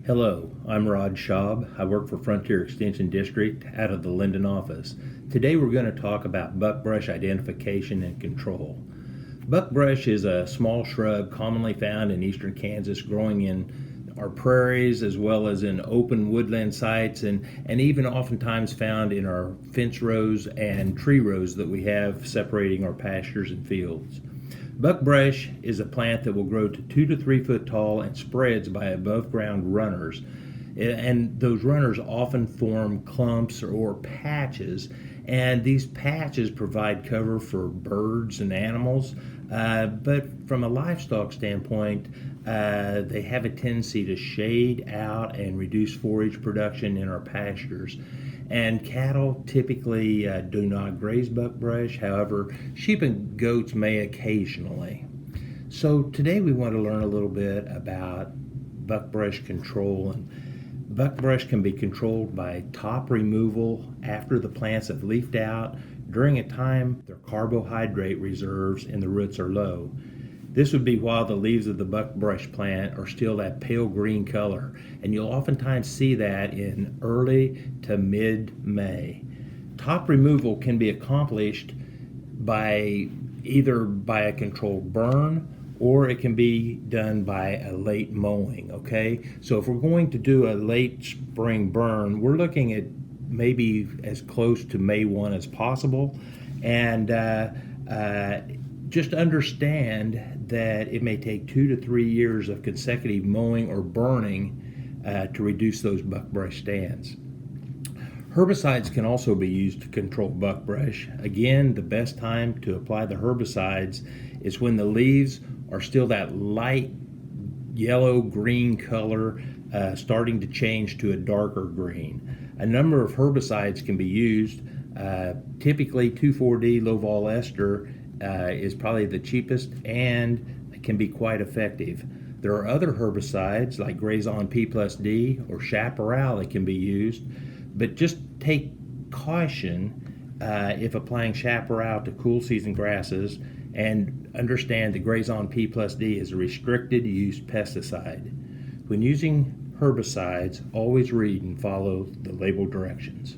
Hello, I'm Rod Schaub. I work for Frontier Extension District out of the Linden office. Today we're going to talk about buckbrush identification and control. Buckbrush is a small shrub commonly found in eastern Kansas, growing in our prairies as well as in open woodland sites, and even oftentimes found in our fence rows and tree rows that we have separating our pastures and fields. Buckbrush is a plant that will grow to 2 to 3 foot tall and spreads by above ground runners. And those runners often form clumps or patches, and these patches provide cover for birds and animals. But from a livestock standpoint, they have a tendency to shade out and reduce forage production in our pastures. And cattle typically do not graze buckbrush. However, sheep and goats may occasionally. So today we want to learn a little bit about buckbrush control. And buckbrush can be controlled by top removal after the plants have leafed out during a time their carbohydrate reserves in the roots are low. This would be while the leaves of the buckbrush plant are still that pale green color, and you'll oftentimes see that in early to mid-May. Top removal can be accomplished by either by a controlled burn, or it can be done by a late mowing, okay? So if we're going to do a late spring burn, we're looking at maybe as close to May 1 as possible, and just understand that it may take 2 to 3 years of consecutive mowing or burning to reduce those buckbrush stands. Herbicides can also be used to control buckbrush. Again, the best time to apply the herbicides is when the leaves are still that light yellow-green color, starting to change to a darker green. A number of herbicides can be used. Typically 2,4-D low-vol ester is probably the cheapest and can be quite effective. There are other herbicides like Grazon P plus D or Chaparral that can be used, but just take caution if applying Chaparral to cool season grasses, and understand that Grazon P plus D is a restricted use pesticide. When using herbicides, always read and follow the label directions.